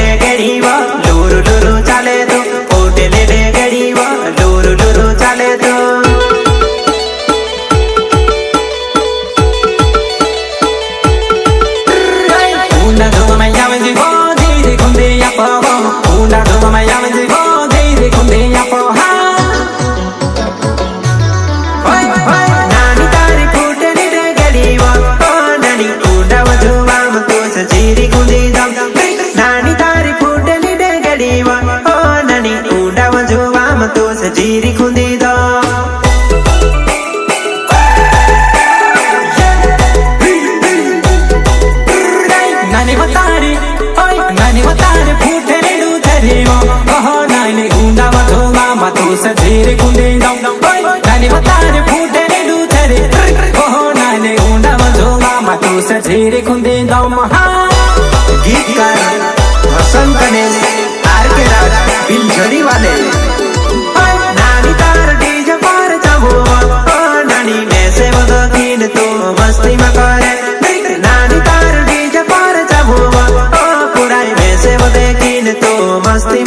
ले गड़ी वो लूरू लूरू चाले तो होटल ले गड़ी वो लूरू लूरू चाले तो una doma mai llave di body di con dei appo una doma mai llave di body di con dei appo ha oi oi nani tari putani de gadi wo nani unda wajuma matu sajiri kundi dam nani tari putani de gadi wo nani unda wajuma matu sajiri kundi dam nani watari oi nani watari phute ne du thari wo oh nani unda wajuma matu sajiri kundi dam oi nani watari phute ne du thari oh nani unda wajuma matu sajiri kundi dam ha गीतकार वसंत Ganesh R K. राज बिलझड़ी वाले नानी तार DJ पर चाहो नानी में से बदकीन तो मस्ती में करे नानी तार डीजे पर चाहो पुराई में से बदकीन तो मस्ती